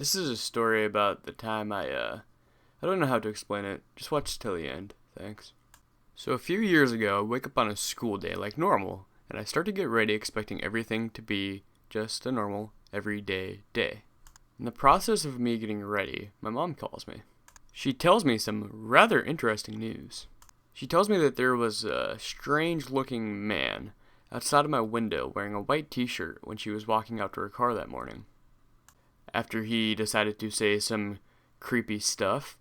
This is a story about the time I don't know how to explain it. Just watch till the end. Thanks. So a few years ago, I wake up on a school day like normal, and I start to get ready expecting everything to be just a normal, everyday day. In the process of me getting ready, my mom calls me. She tells me some rather interesting news. She tells me that there was a strange-looking man outside of my window wearing a white t-shirt when she was walking out to her car that morning. After he decided to say some creepy stuff,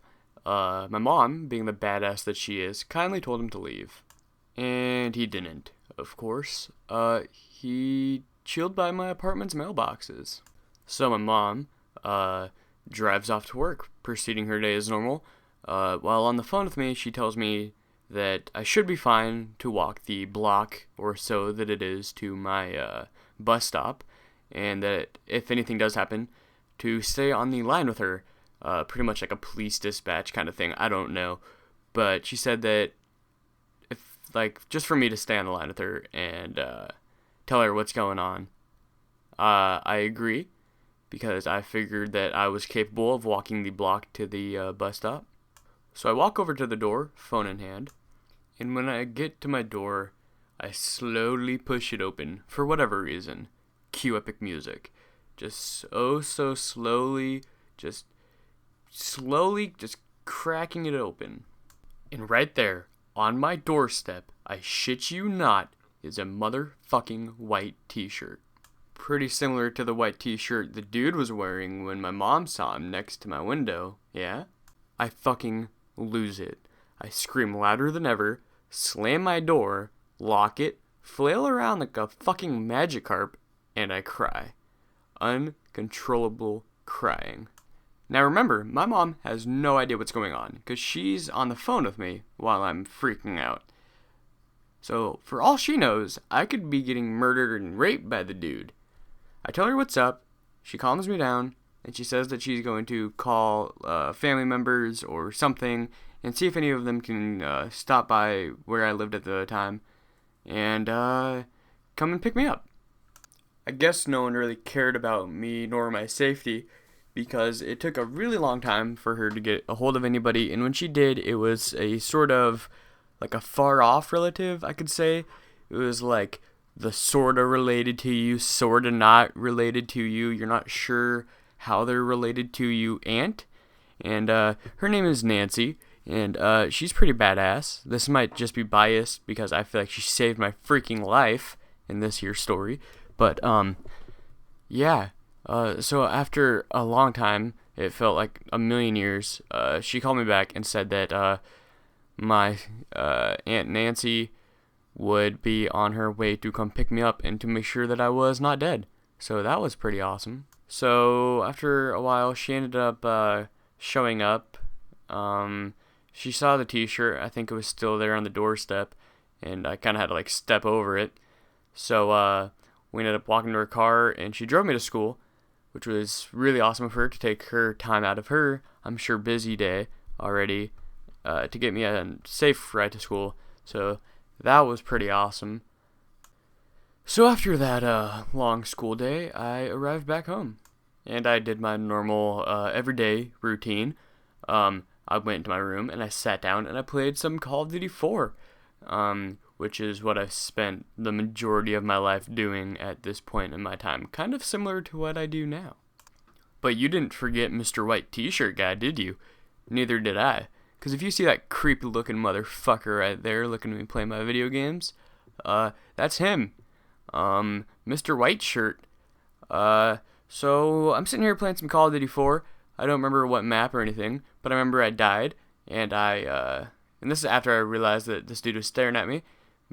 my mom, being the badass that she is, kindly told him to leave. And he didn't, of course. He chilled by my apartment's mailboxes. So my mom, drives off to work, proceeding her day as normal. While on the phone with me, she tells me that I should be fine to walk the block or so that it is to my bus stop, and that if anything does happen, to stay on the line with her, pretty much like a police dispatch kind of thing. I don't know, but she said that if just for me to stay on the line with her and tell her what's going on. I agree, because I figured that I was capable of walking the block to the bus stop. So I walk over to the door, phone in hand, and when I get to my door, I slowly push it open for whatever reason. Cue epic music. Just so slowly, just cracking it open. And right there, on my doorstep, I shit you not, is a motherfucking white t-shirt. Pretty similar to the white t-shirt the dude was wearing when my mom saw him next to my window, yeah? I fucking lose it. I scream louder than ever, slam my door, lock it, flail around like a fucking Magikarp, and I cry. Uncontrollable crying. Now remember, my mom has no idea what's going on, because she's on the phone with me while I'm freaking out. So, for all she knows, I could be getting murdered and raped by the dude. I tell her what's up, she calms me down, and she says that she's going to call family members or something and see if any of them can stop by where I lived at the time and come and pick me up. I guess no one really cared about me nor my safety, because it took a really long time for her to get a hold of anybody, and when she did, it was a sort of like a far-off relative, I could say. It was like the sorta related to you, sorta not related to you, you're not sure how they're related to you aunt, and her name is Nancy, and she's pretty badass. This might just be biased because I feel like she saved my freaking life in this here story, but yeah. So after a long time, it felt like a million years, she called me back and said that my Aunt Nancy would be on her way to come pick me up and to make sure that I was not dead. So that was pretty awesome. So after a while, she ended up showing up. She saw the t-shirt. I think it was still there on the doorstep, and I kind of had to step over it. So we ended up walking to her car, and she drove me to school, which was really awesome of her to take her time out of her, I'm sure, busy day already, to get me a safe ride to school. So that was pretty awesome. So after that long school day, I arrived back home, and I did my normal everyday routine. I went into my room, and I sat down, and I played some Call of Duty 4, which is what I've spent the majority of my life doing at this point in my time. Kind of similar to what I do now. But you didn't forget Mr. White T-shirt guy, did you? Neither did I. Because if you see that creepy-looking motherfucker right there looking at me play my video games, that's him. Mr. White Shirt. So I'm sitting here playing some Call of Duty 4. I don't remember what map or anything, but I remember I died, and and this is after I realized that this dude was staring at me.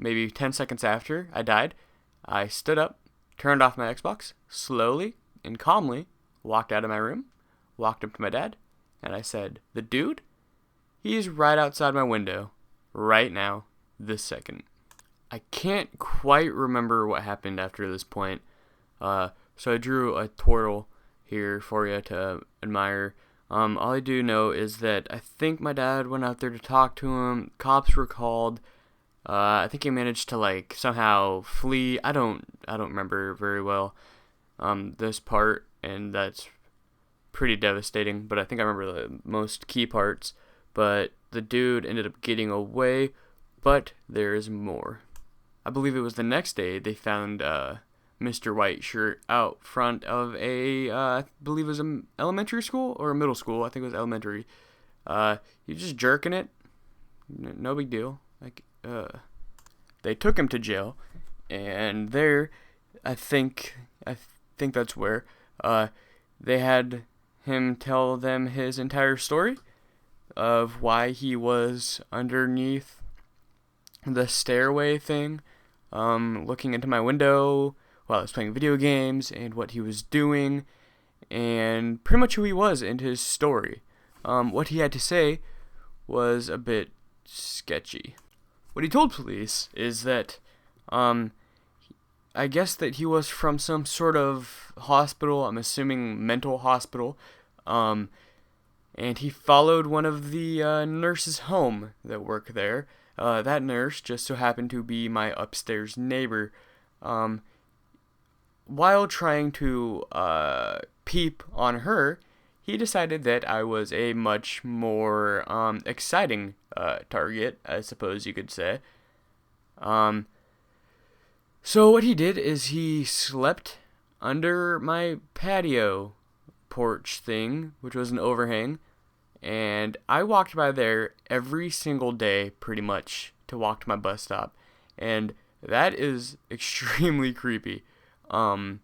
Maybe 10 seconds after I died, I stood up, turned off my Xbox, slowly and calmly walked out of my room, walked up to my dad, and I said, "The dude? He's right outside my window, right now, this second." I can't quite remember what happened after this point, so I drew a turtle here for you to admire. All I do know is that I think my dad went out there to talk to him, cops were called. I think he managed to somehow flee. I don't remember very well this part, and that's pretty devastating, but I think I remember the most key parts. But the dude ended up getting away, but there is more. I believe it was the next day they found Mr. White shirt out front of I believe it was an elementary school or a middle school. I think it was elementary. He was just jerking it. No big deal. They took him to jail, and there, I think that's where, they had him tell them his entire story of why he was underneath the stairway thing, looking into my window while I was playing video games, and what he was doing, and pretty much who he was and his story. What he had to say was a bit sketchy. What he told police is that, I guess that he was from some sort of hospital, I'm assuming mental hospital, and he followed one of the nurses home that work there. That nurse just so happened to be my upstairs neighbor. While trying to peep on her, he decided that I was a much more exciting target, I suppose you could say. So what he did is he slept under my patio porch thing, which was an overhang, and I walked by there every single day pretty much to walk to my bus stop, and that is extremely creepy. I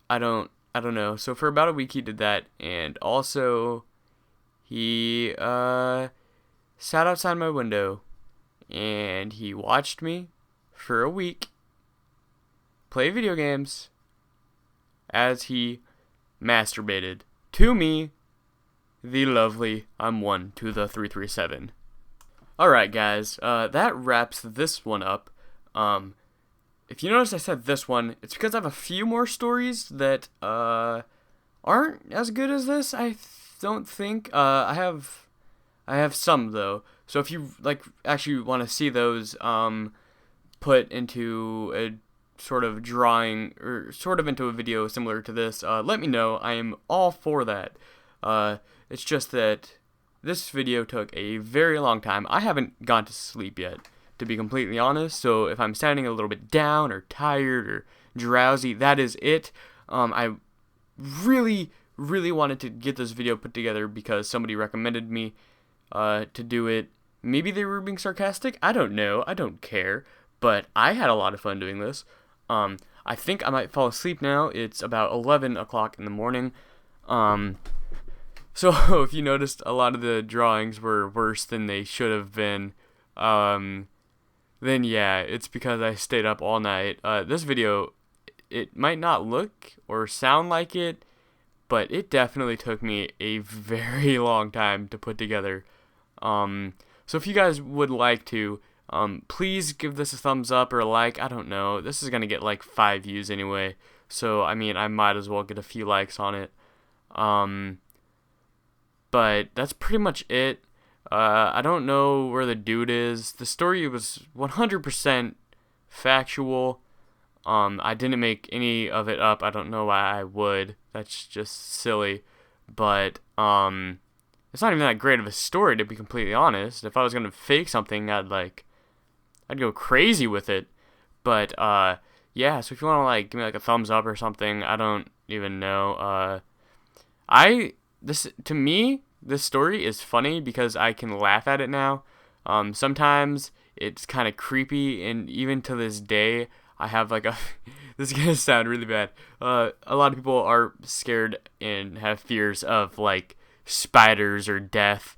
don't know. So for about a week he did that, and also he sat outside my window and he watched me for a week play video games as he masturbated to me, the lovely I'm 1 to the 337. Alright guys, that wraps this one up. If you notice I said this one, it's because I have a few more stories that aren't as good as this, I don't think. I have some though. So if you actually want to see those put into a sort of drawing or sort of into a video similar to this, let me know. I am all for that. It's just that this video took a very long time. I haven't gone to sleep yet, to be completely honest, so if I'm sounding a little bit down or tired or drowsy, that is it. I really wanted to get this video put together because somebody recommended me to do it. Maybe they were being sarcastic, I don't know, I don't care, but I had a lot of fun doing this. I think I might fall asleep now. It's about 11 o'clock in the morning. So if you noticed, a lot of the drawings were worse than they should have been. Then yeah, it's because I stayed up all night. This video, it might not look or sound like it, but it definitely took me a very long time to put together. So if you guys would like to, please give this a thumbs up or a like. I don't know. This is going to get like 5 views anyway. So, I mean, I might as well get a few likes on it. But that's pretty much it. I don't know where the dude is. The story was 100% factual. I didn't make any of it up. I don't know why I would. That's just silly. But, it's not even that great of a story, to be completely honest. If I was gonna fake something, I'd go crazy with it. But, yeah, so if you wanna, give me, a thumbs up or something, I don't even know. To me, this story is funny because I can laugh at it now. Sometimes it's kind of creepy, and even to this day, I have this is gonna sound really bad. A lot of people are scared and have fears of spiders or death.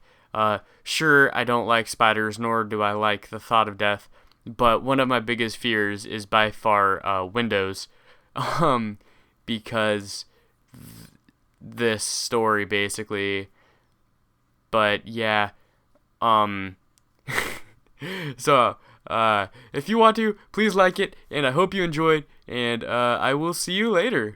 Sure, I don't like spiders, nor do I like the thought of death. But one of my biggest fears is by far windows, because this story basically. But yeah, so if you want to, please like it, and I hope you enjoyed, and I will see you later.